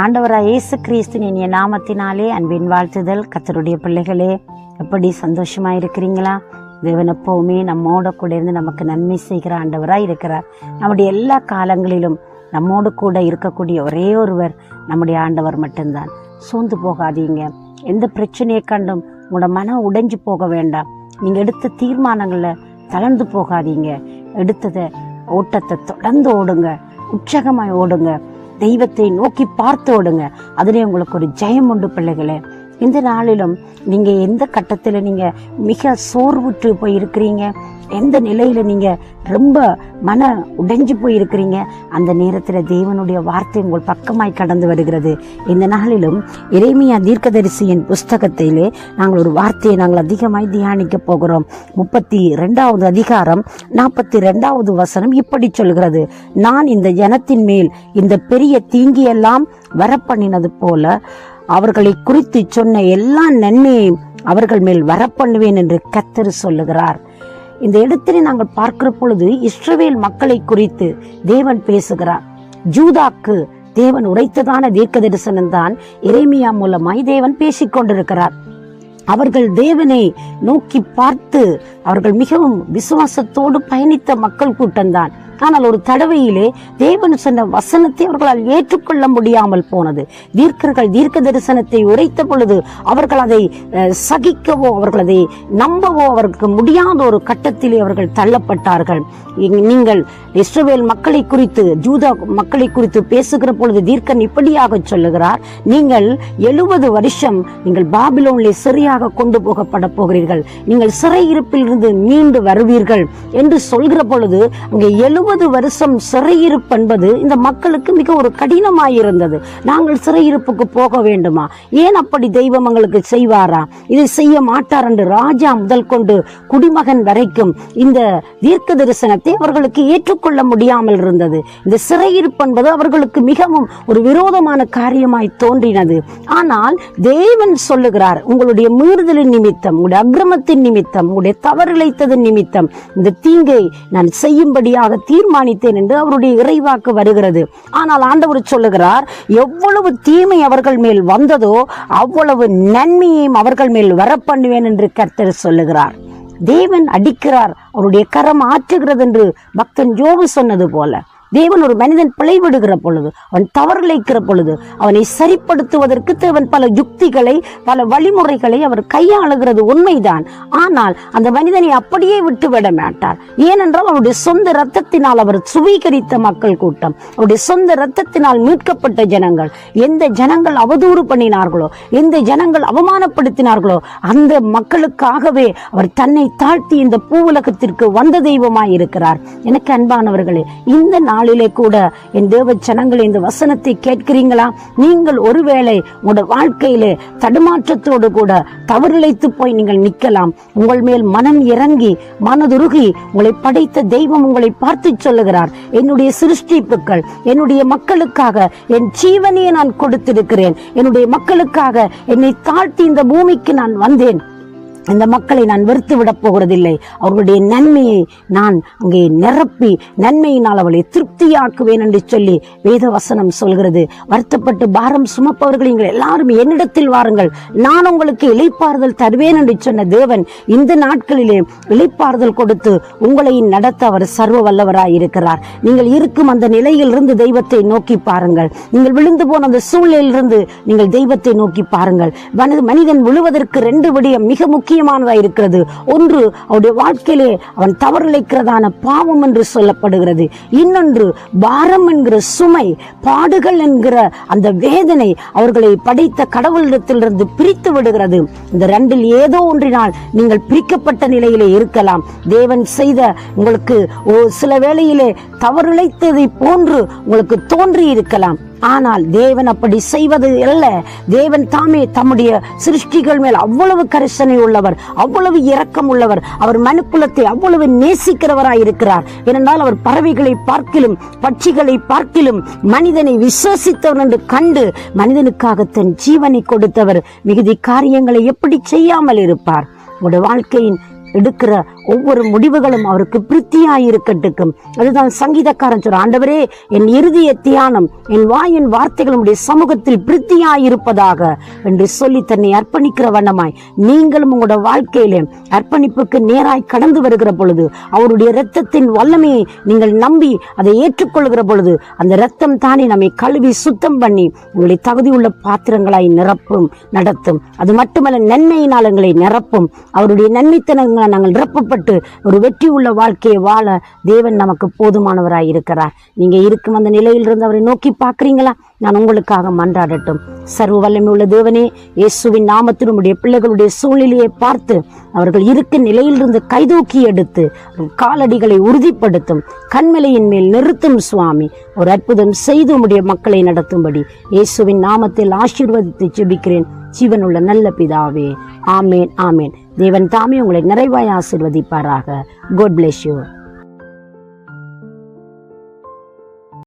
ஆண்டவராய் இயேசு கிறிஸ்துவின் இனிய நாமத்தினாலே அன்பின் வாழ்த்துதல். கர்த்தருடைய பிள்ளைகளே, எப்படி சந்தோஷமா இருக்கிறீங்களா? தேவன் எப்பவுமே நம்மோட கூட இருந்து நமக்கு நன்மை செய்கிற ஆண்டவராய் இருக்கிறார். நம்முடைய எல்லா காலங்களிலும் நம்மோடு கூட இருக்கக்கூடிய ஒரே ஒருவர் நம்முடைய ஆண்டவர் மட்டும்தான். சோர்ந்து போகாதீங்க. எந்த பிரச்சனையை கண்டும் உங்களோட மனம் உடைஞ்சு போக வேண்டாம். நீங்க எடுத்த தீர்மானங்களை தளர்ந்து போகாதீங்க. எடுத்ததை ஓட்டத்தை தொடர்ந்து ஓடுங்க, உற்சாகமாய் ஓடுங்க, தெய்வத்தை நோக்கி பார்த்து ஓடுங்க. அதிலே உங்களுக்கு ஒரு ஜெயம் உண்டு பிள்ளைகளே. இந்த நாளிலும் நீங்க எந்த கட்டத்துல நீங்க மிக சோர்வுற்று போய் இருக்கிறீங்க, எந்த நிலையில நீங்க ரொம்ப மன உடைஞ்சு போயிருக்கிறீங்க, அந்த நேரத்துல தேவனுடைய வார்த்தை உங்கள் பக்கமாய் கடந்து வருகிறது. இந்த நாளிலும் எரேமியா தீர்க்கதரிசியின் புஸ்தகத்திலே நாங்கள் ஒரு வார்த்தையை நாங்கள் அதிகமாய் தியானிக்க போகிறோம். 32வது அதிகாரம் 42வது வசனம் இப்படி சொல்கிறது: நான் இந்த ஜனத்தின் மேல் இந்த பெரிய தீங்கியெல்லாம் வரப்பண்ணினது போல அவர்களை குறித்து சொன்ன எல்லா நன்மையையும் அவர்கள் மேல் வரப்பண்ணுவேன் என்று கர்த்தர் சொல்லுகிறார். இந்த இடத்திலே நாங்கள் பார்க்கிற பொழுது இஸ்ரவேல் மக்களை குறித்து தேவன் பேசுகிறார். ஜூதாக்கு தேவன் உரைத்ததான தீர்க்க தரிசனம் தான் எரேமியா மூலமாய் தேவன் பேசிக் கொண்டிருக்கிறார். அவர்கள் தேவனை நோக்கி பார்த்து அவர்கள் மிகவும் விசுவாசத்தோடு பயணித்த மக்கள் கூட்டம்தான். ஆனால் ஒரு தடவையிலே தேவன் சொன்ன வசனத்தை அவர்களால் ஏற்றுக்கொள்ள முடியாமல் போனது. தீர்க்கர்கள் தீர்க்க தரிசனத்தை உரைத்த பொழுது அவர்கள் அதை சகிக்கவோ அவர்கள் அதை நம்பவோ அவருக்கு முடியாத ஒரு கட்டத்திலே அவர்கள் தள்ளப்பட்டார்கள். நீங்கள் இஸ்ரவேல் மக்களை குறித்து, ஜூதா மக்களை குறித்து பேசுகிற பொழுது தீர்க்கன் இப்படியாக சொல்லுகிறார்: நீங்கள் 70 வருஷம் நீங்கள் பாபிலோனிலே சிறையாக கொண்டு போகப்பட போகிறீர்கள், நீங்கள் சிறையிருப்பில் இருந்து மீண்டு வருவீர்கள் என்று சொல்கிற பொழுது அங்கே 70 வருஷம் சிறையிருப்பு என்பது இந்த மக்களுக்கு மிக ஒரு கடினமாயிருந்தது. நாங்கள் சிறையிருப்புக்கு போக வேண்டுமா? ஏன் அப்படி தெய்வம் எங்களுக்கு செய்வாரா? இதை செய்ய மாட்டார் என்று ராஜா முதல் கொண்டு குடிமகன் வரைக்கும் இந்த தீர்க்க தரிசனத்தை அவர்களுக்கு ஏற்றுக்கொள்ள முடியாமல் இருந்தது. இந்த சிறையிருப்பு என்பது அவர்களுக்கு மிகவும் ஒரு விரோதமான காரியமாய் தோன்றினது. ஆனால் தேவன் சொல்லுகிறார், உங்களுடைய மீறுதலின் நிமித்தம், உங்களுடைய அக்கிரமத்தின் நிமித்தம், உங்களுடைய தவறிழைத்ததன் நிமித்தம் இந்த தீங்கை நான் செய்யும்படியாக தீர்மானித்தேன் என்று அவருடைய இறைவாக்கு வருகிறது. ஆனால் ஆண்டவர் சொல்லுகிறார், எவ்வளவு தீமை அவர்கள் மேல் வந்ததோ அவ்வளவு நன்மையையும் அவர்கள் மேல் வரப்பண்ணுவேன் என்று கர்த்தர் சொல்லுகிறார். தேவன் அடிக்கிறார், அவருடைய கரம் ஆற்றுகிறது என்று பக்தன் யோபு சொன்னது போல தேவன் ஒரு மனிதன் பிழைவிடுகிற பொழுது, அவன் தவறிழைக்கிற பொழுது அவனை சரிப்படுத்துவதற்கு தேவன் பல யுக்திகளை, பல வழிமுறைகளை அவர் கையாளுகிறது உண்மைதான். ஆனால் அந்த மனிதனை அப்படியே விட்டுவிட மாட்டார். ஏனென்றால் அவருடைய சொந்த இரத்தத்தினால் அவர் சுவீகரித்த மக்கள் கூட்டம், அவருடைய சொந்த இரத்தத்தினால் மீட்கப்பட்ட ஜனங்கள். எந்த ஜனங்கள் அவதூறு பண்ணினார்களோ, எந்த ஜனங்கள் அவமானப்படுத்தினார்களோ அந்த மக்களுக்காகவே அவர் தன்னை தாழ்த்தி இந்த பூவுலகத்திற்கு வந்த தெய்வமாய் இருக்கிறார். எனக்கு அன்பானவர்களே, இந்த நாளிலே கூட என் தேவ ஜனங்களே, இந்த வசனத்தை கேட்கிறீங்களா? நீங்கள் ஒருவேளை உங்களுடைய வாழ்க்கையிலே தடுமாற்றத்தோடு கூட தவறிழைத்து போய் நீங்கள் நிற்கலாம். உங்கள் மேல் மனம் இறங்கி மனதுருகி உங்களை படைத்த தெய்வம் உங்களை பார்த்து சொல்லுகிறார், என்னுடைய சிருஷ்டிப்புக்கள், என்னுடைய மக்களுக்காக என் ஜீவனையை நான் கொடுத்திருக்கிறேன், என்னுடைய மக்களுக்காக என்னை தாழ்த்தி இந்த பூமிக்கு நான் வந்தேன், இந்த மக்களை நான் வெறுத்து விடப் போகிறதில்லை, அவர்களுடைய நன்மையை நான் அங்கே நிரப்பி நன்மையினால் அவளை திருப்தியாக்குவேன் என்று சொல்லி வேத வசனம் சொல்கிறது. வருத்தப்பட்டு பாரம் சுமப்பவர்கள் நீங்கள் எல்லாரும் என்னிடத்தில் வாருங்கள், நான் உங்களுக்கு இளைப்பாறுதல் தருவேன் என்று சொன்ன தேவன் இந்த நாட்களிலே இளைப்பாறுதல் கொடுத்து உங்களை நடத்த அவர் சர்வ வல்லவராய் இருக்கிறார். நீங்கள் இருக்கும் அந்த நிலையிலிருந்து தெய்வத்தை நோக்கி பாருங்கள். நீங்கள் விழுந்து போன அந்த சூழ்நிலையிலிருந்து நீங்கள் தெய்வத்தை நோக்கி பாருங்கள். மனிதன் விழுவதற்கு 2 விடயம் மிக முக்கியமானதாக இருக்கிறது. ஒன்று, அவருடைய வாழ்க்கையிலே அவன் தவறிழைக்கிறதான பாவம் என்று சொல்லப்படுகிறது. இன்னொன்று, பாரம் என்கிற சுமை, பாடுகள் என்கிற அந்த வேதனை அவர்களை படைத்த கடவுளிடத்திலிருந்து பிரித்து விடுகிறது. இந்த 2ல் ஏதோ ஒன்றினால் நீங்கள் பிரிக்கப்பட்ட நிலையிலே இருக்கலாம். தேவன் செய்த உங்களுக்கு சில வேளையிலே தவறிழைத்ததை போன்று உங்களுக்கு தோன்றி இருக்கலாம். ஆனால் தேவன் அப்படி செய்வது அல்ல. தேவன் தாமே தம்முடைய சிருஷ்டிகள் மேல் அவ்வளவு கரிசனை உள்ளவர், அவ்வளவு இரக்கம் உள்ளவர். அவர் மனுக்குலத்தை அவ்வளவு நேசிக்கிறவராய் இருக்கிறார். ஏனென்றால் அவர் பறவைகளை பார்க்கிலும் பட்சிகளை பார்க்கிலும் மனிதனை விசுவாசித்தவர் என்று கண்டு மனிதனுக்காக தன் ஜீவனை கொடுத்தவர் மிகுதி காரியங்களை எப்படி செய்யாமல் இருப்பார்? உங்களுடைய வாழ்க்கையின் எடுக்கிற ஒவ்வொரு முடிவுகளும் அவருக்கு பிரித்தியாயிருக்கட்டும். அதுதான் சங்கீதக்காரன் சொல்ற, ஆண்டவரே என் இருதய தியானம் என் வாயின் வார்த்தைகள் உடைய சமூகத்தில் பிரித்தியாயிருப்பதாக என்று சொல்லி தன்னை அர்ப்பணிக்கிற வண்ணமாய் நீங்களும் உங்களோட வாழ்க்கையிலே அர்ப்பணிப்புக்கு நேராய் கடந்து வருகிற பொழுது, அவருடைய இரத்தத்தின் வல்லமையை நீங்கள் நம்பி அதை ஏற்றுக்கொள்கிற பொழுது, அந்த இரத்தம் தானே நம்மை கழுவி சுத்தம் பண்ணி உங்களை தகுதியுள்ள பாத்திரங்களாய் நிரப்பும் நடத்தும். அது மட்டுமல்ல, நன்மையினால் எங்களை நிரப்பும். அவருடைய நன்மைத்தனங்களை நாங்கள் நிரப்பப்பட்டு ஒரு வெற்றி உள்ள வாழ்க்கையை வாழ தேவன் நமக்கு போதுமானவராய் இருக்கிறார். நீங்க இருக்கும் அந்த நிலையிலிருந்து அவரை நோக்கி பார்க்கிறீங்களா? நான் உங்களுக்காக மன்றாடட்டும். சர்வ வல்லமை உள்ள தேவனே, இயேசுவின் நாமத்தில் உம்முடைய பிள்ளைகளுடைய சூழ்நிலையை பார்த்து அவர்கள் இருக்கும் நிலையிலிருந்து கைதூக்கி எடுத்து காலடிகளை உறுதிப்படுத்தும், கண்மலையின் மேல் நிறுத்தும் சுவாமி. ஒரு அற்புதம் செய்து உம்முடைய மக்களை நடத்தும்படி இயேசுவின் நாமத்தில் ஆசீர்வதித்து ஜெபிக்கிறேன் ஜீவனுள்ள நல்ல பிதாவே. ஆமேன், ஆமேன். தேவன் தாமே உங்களை நிறைவாய் ஆசீர்வதிப்பாராக. God bless you.